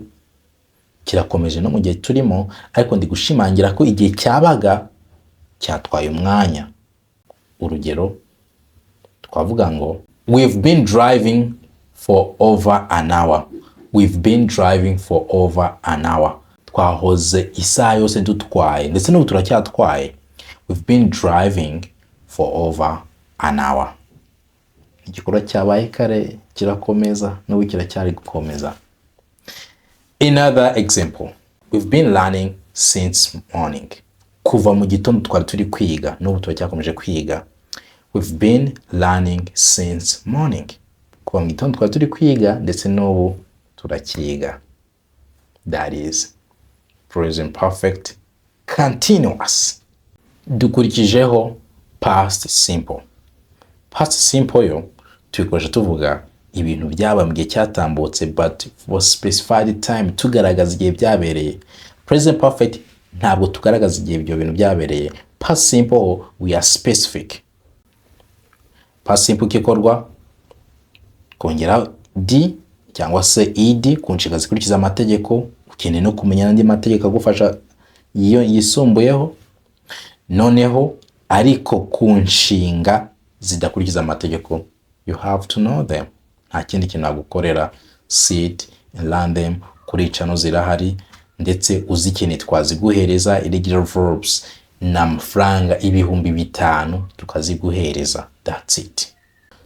kirakomeje no mu gihe turimo, ariko ndi gushimangira ko igihe cyabaga cyatwaye umwanya. Urugero twavuga ngo we've been driving for over an hour. We've been driving for over an hour. Twahoze isaha yose dutwaye ndetse n'ubu turacyatwaye. We've been driving for over an hour. Igikorwa cyabaye kare kirakomeza n'ubu kiracyari gukomeza. Another example. We've been learning since morning. Kuva mu gitondo twari turi kwiga n'ubu turacyakomeje kwiga. We've been learning since morning. Kuva mu gitondo twari turi kwiga ndetse n'ubu turakiga. That is present perfect continuous. Dukurikijeho past simple. Past simple yo tuyikoresha tuvuga ibintu byaba mu gihe cyatambutse but for specified time, tugaragaza igihe byabereye. Present perfect ntabwo tugaragaza igihe ibyo bintu byabereye. Past simple we are specific. Past simple kikorwa kongera d cyangwa se ed ku nshinga zikurikiza amategeko. Ukeneye no kumenya n'andi mategeko agufasha iyo yisumbuyeho, noneho ariko ku nshinga zidakurikiza amategeko. You have to know them. Nta kindi kintu nagukorera. Sit and learn them. Kurica no zirahari ndetse uzikeneye twaziguhereza irregular verbs n'amafaranga ibihumbi 5 tukaziguhereza. That's it.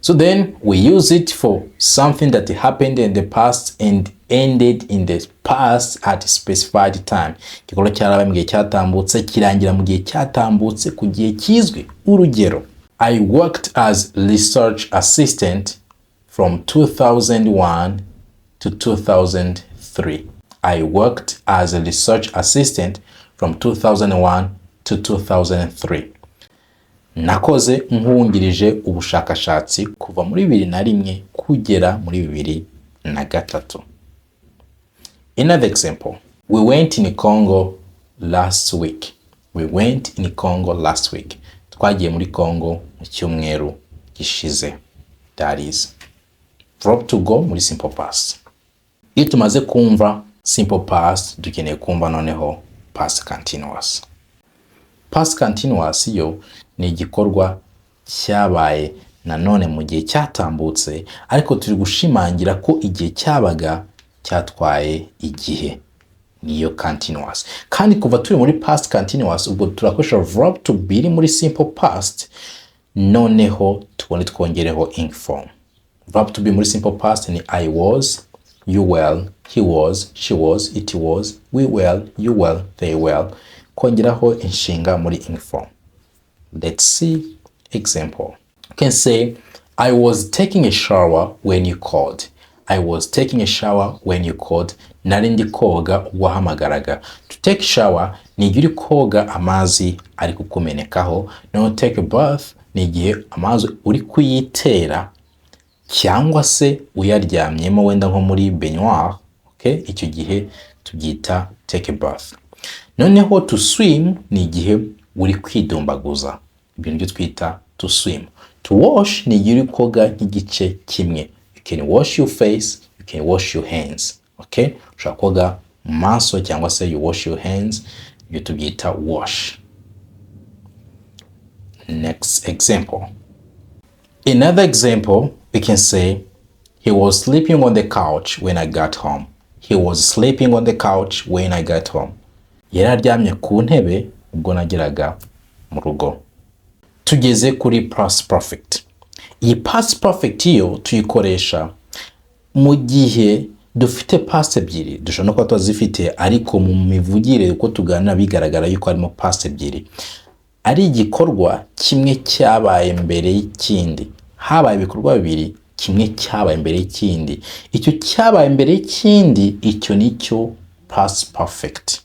So then we use it for something that happened in the past and ended in the past at a specified time. Gikorwa cyarabaye mu gihe cyatambutse kirangira mu gihe cyatambutse ku gihe kizwi. Urugero, I worked as research assistant from 2001 to 2003. I worked as a research assistant from 2001 to 2003. Nakoze nk'uwungirije ubushakashatsi kuva muri 2001 kugera muri 2003. Another example. We went in Congo last week. We went in Congo last week. Twagiye muri Congo mu cyumweru gishize. That is verb to go muri simple past. Iyo tumaze kumva simple past dukeneye kumva noneho past continuous. Past continuous yo ni igikorwa cyabaye nanone mu gihe cyatambutse, ariko turi gushimangira ko igihe cyabaga cyatwaye igihe. Niyo continuous. Kandi kuva turi muri past continuous ubwo turakoresha verb to be muri simple past, noneho tubone twongereho ing form. Verb to be muri simple past ni I was, you were, he was, she was, it was, we were, you were, they were. Kongeraho inshinga muri ing form. Let's see example. You can say I was taking a shower when you called. I was taking a shower when you called. Nari ndi koga wahamagaraga. To take shower ni igihe uri koga amazi ari kukumenekaho. No take a bath ni igihe amazi uri kuyitera cyangwa se uyaryamyemo wenda nko muri baignoire. Okay, icyo gihe tubyita take a bath. Noneho to swim ni igihe uri kwidumbaguza. Ibintu byo twita to swim. To wash ni igihe uri koga nk'igice kimwe. You can wash your face, you can wash your hands. Okay? Ushobora koga mu maso cyangwa se you wash your hands. Ibyo tubyita wash. Next example. Another example, we can say he was sleeping on the couch when I got home. He was sleeping on the couch when I got home. Yari aryamye ku ntebe ubwo nageraga mu rugo. Tugeze kuri past perfect. Iyi past perfect yo tuyikoresha mu gihe dufite past ebyiri, dushobora no kuba twazifite ariko mu mivugire uko tuganira bigaragara yuko harimo past ebyiri. Ari igikorwa kimwe cyabaye mbere y'ikindi. Habaye ibikorwa bibiri, kimwe cyabaye mbere y'ikindi. Icyo cyabaye mbere y'ikindi, icyo nicyo past perfect.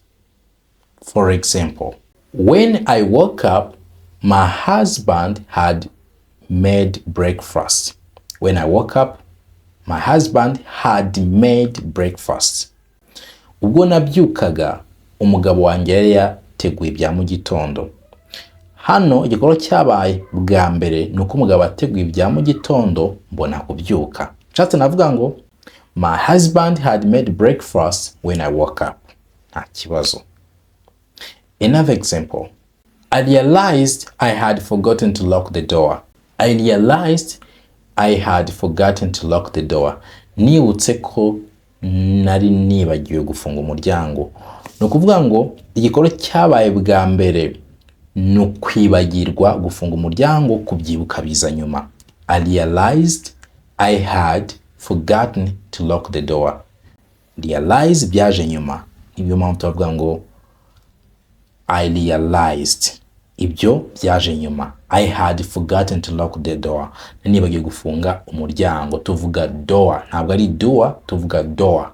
For example, when I woke up, my husband had made breakfast. When I woke up, my husband had made breakfast. Ubwo nabyukaga, umugabo wanjye yari yateguye ibya mu gitondo. Hano igikorwa cyabaye bwa mbere nuko umugabo ateguye ibya mu gitondo mbona kubyuka. Nshatse navuga ngo my husband had made breakfast when I woke up. Nta kibazo. Another example. I realized I had forgotten to lock the door. I realized I had forgotten to lock the door. Nibutse ko nari nibagiwe gufunga umuryango. No kuvuga ngo igikorwa cyabaye bwa mbere no kwibagirwa gufunga umuryango, kubyibuka biza nyuma. I realized I had forgotten to lock the door. Realize byaje nyuma. Ibyo mpamvu tuvuga ngo I realized. Ibyo byaje nyuma. I had forgotten to lock the door. Nibagiwe gufunga umuryango. Tuvuga door, ntabwo ari door, tuvuga door.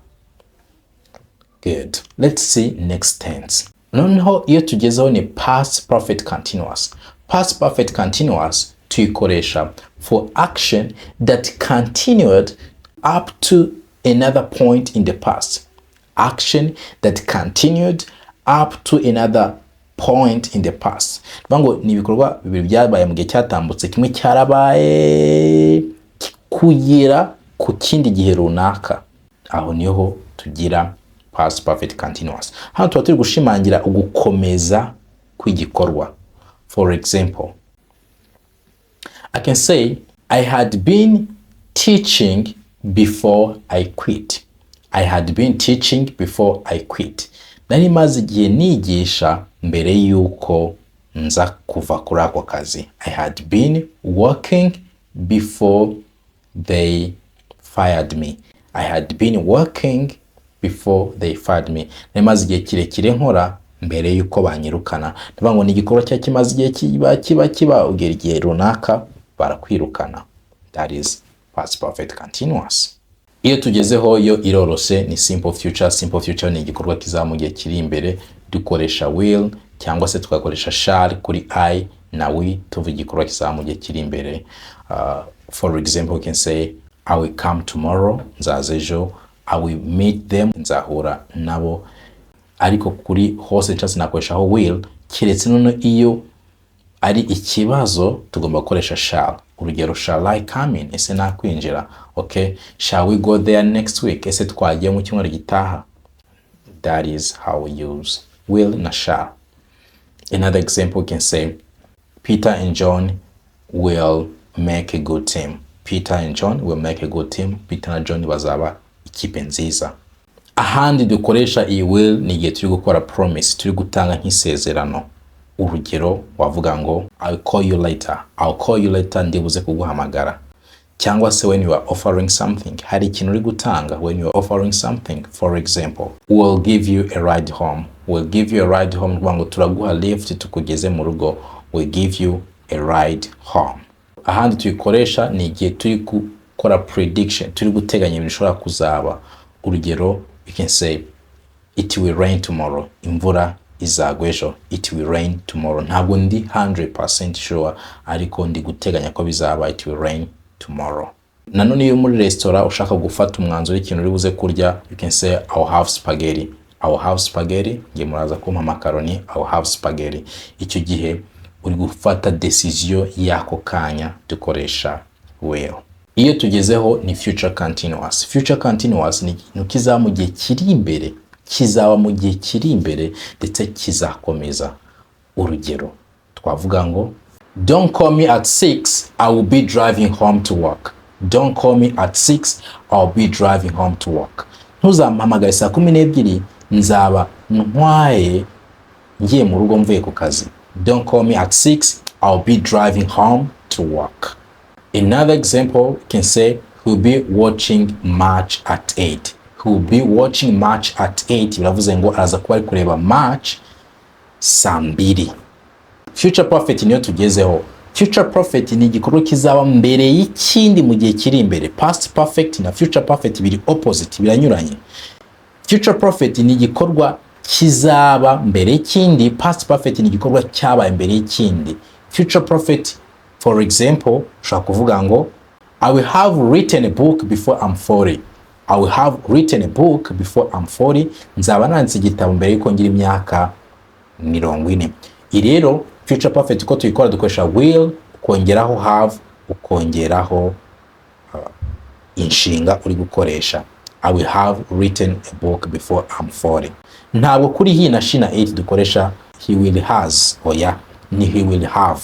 Good. Let's see next tense. Noneho iyo tugezeho ni past perfect continuous. Past perfect continuous tuyikoresha for action that continued up to another point in the past. Action that continued up to another point in the past. Bango ni ibikorwa bibiri byabaye mu gihe cyatambutse, kimwe cyarabaye kugera ku kindi gihe runaka. Aho niho tugira past perfect continuous. Hano tuba turi gushimangira ugukomeza kw'igikorwa. For example, I can say I had been teaching before I quit. I had been teaching before I quit. Nari maze igihe nigisha mbere yuko nza kuva kuri ako kazi. I had been working before they fired me. I had been working before they fired me. Nari maze igihe kirekire nkora mbere yuko banyirukana. Ndavuga ngo ni igikorwa cya kimaze igihe kiba ugera igihe runaka barakwirukana. That is past perfect continuous. Iyo tugezeho yo irorose ni simple future. Simple future ni igikorwa kizamu gihe kiri imbere, dukoresha will cyangwa se tugakoresha shall kuri I na we tuvuga igikorwa kizamu gihe kiri imbere. For example, we can say I will come tomorrow, nzaza ejo. I will meet them, nzahura nabo. Ariko kuri hose nshatse nakoreshaho will, kiretse none iyo ari ikibazo tugomba gukoresha shall. Urugero, shall I come in? Ese nakwinjira. Okay, shall we go there next week? Ese twagiye mu cyumweru gitaha. That is how we use will na shall. Another example, we can say Peter and John will make a good team. Peter and John will make a good team. Peter na John bazaba ikipe nziza. Ahandi dukoresha iyi will ni igihe turi gukora promise, turi gutanga nk'isezerano. Urugero, wavuga ngo I'll call you later. I'll call you later, ndibuze kuguhamagara. Cyangwa se when you are offering something, hari ikintu uri gutanga. When you are offering something, for example, we'll give you a ride home. We'll give you a ride home. Ngo turaguha lift tukugeze mu rugo. We'll give you a ride home. Ahandi tuyikoresha ni igihe turi gukora prediction, turi guteganya ibintu bishobora kuzaba. Urugero, you can say it will rain tomorrow. Imvura izagwa ejo. It will rain tomorrow. Ntabwo ndi 100% sure ariko ndi guteganya ko bizaba. It will rain tomorrow. Nanone iyo muri restaurant ushaka gufata umwanzuro w'ikintu uri buze kurya, you can say I'll have spaghetti. I'll have spaghetti. Ngiye muraza kumpa macaroni. I'll have spaghetti. Icyo gihe uri gufata decision yako kanya, dukoresha will. Iyo tugezeho ni future continuous. Future continuous ni ikintu kizaba mu gihe kiri imbere, kizaba mu gihe kiri imbere ndetse kizakomeza. Urugero, twavuga ngo don't call me at 6, I will be driving home to work. Don't call me at 6, I'll be driving home to work. Ntuzampamagare saa 12, nzaba ntwaye ngiye mu rugo mvuye ku kazi. Don't call me at 6. I'll be driving home to work. Another example, you can say, he'll be watching match at 8. He'll be watching match at 8. Biravuze ngo araza kuba ari kureba match saa 2. Future perfect niyo tugezeho. Future perfect ni igikorwa kizaba mbere y'ikindi mu gihe kiri imbere. Past perfect na future perfect biri opposite, biranyuranye. Future perfect ni igikorwa kizaba mbere y'ikindi, past perfect ni igikorwa cyabaye mbere y'ikindi. Future perfect, for example, ushobora kuvuga ngo I will have written a book before I'm 40. I will have written a book before I'm 40. Nzaba nanditse igitabo mbere y'uko ngira imyaka 40. Rero future perfect ko tuyikora dukoresha will, ukongeraho have, ukongeraho inshinga uri gukoresha. I will have written a book before I'm 40. Ntabwo kuri he na she na it dukoresha he will has, oya ni he will have,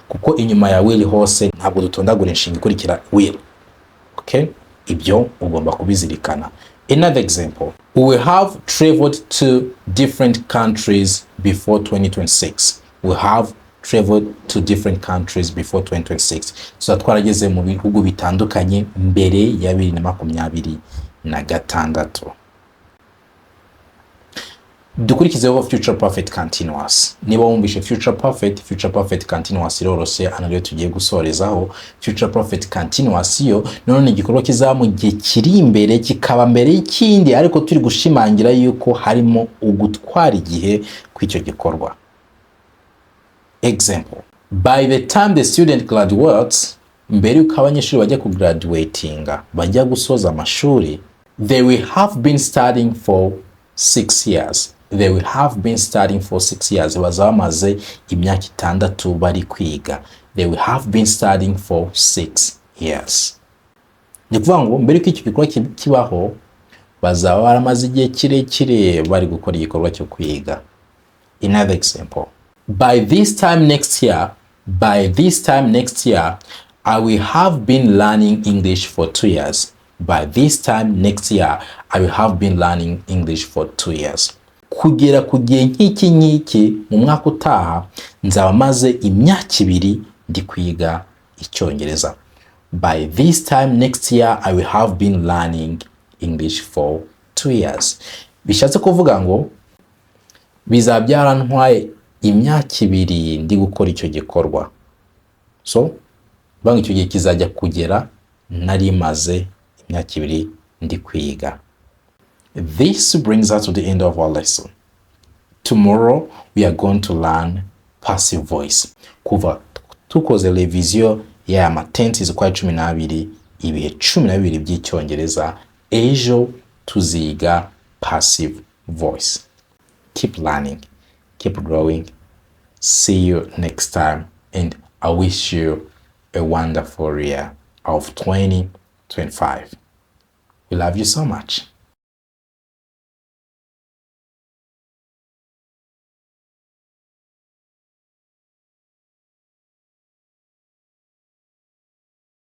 kuko inyuma ya will hose ntabwo dutondagura inshinga ikurikira will. Okay, ibyo ugomba kubizirikana. Another example, we will have traveled to different countries before 2026. We have traveled to different countries before 2026. So twarageze mu bihugu bitandukanye mbere ya 2026. Dukurikizeho future perfect continuous. Niba wumvishe future perfect continuous iroroshe anariyo tugiye gusorezaho. Future perfect continuous yo none igikorwa kizaba mu gihe kiri imbere kikaba mbere y'ikindi, ariko turi gushimangira yuko harimo ugutwara igihe kw'icyo gikorwa. Example, by the time the student graduates, mbere yuko abanyeshuri bajya ku graduatinga, bajya gusoza amashuri, they will have been studying for 6 years. They will have been studying for 6 years. Bazaba bamaze imyaka 6 bari kwiga. They will have been studying for 6 years. Ni kuvuga ngo mbere yuko icyo gikorwa kibaho, bazaba baramaze igihe kirekire bari gukora igikorwa cyo kwiga. Another example, by this time next year, I will have been learning English for 2 years. By this time next year, I will have been learning English for 2 years. Kugera ku gihe nk'iki mu mwaka utaha nzaba maze imyaka 2 ndi kwiga Icyongereza. By this time next year, I will have been learning English for 2 years. Bishatse kuvuga ngo bizaba byarantwaye imyaka 2 ndi gukora icyo gikorwa. So banga icyo gihe kizajya kugera nari maze imyaka 2 ndi kwiga. This brings us to the end of our lesson. Tomorrow we are going to learn passive voice. Kuva tukoze revision ya tenses kwa 12, ibihe 12 by'Icyongereza, ejo tuziga passive voice. Keep learning, keep growing. See you next time, and I wish you a wonderful year of 2025. We love you so much.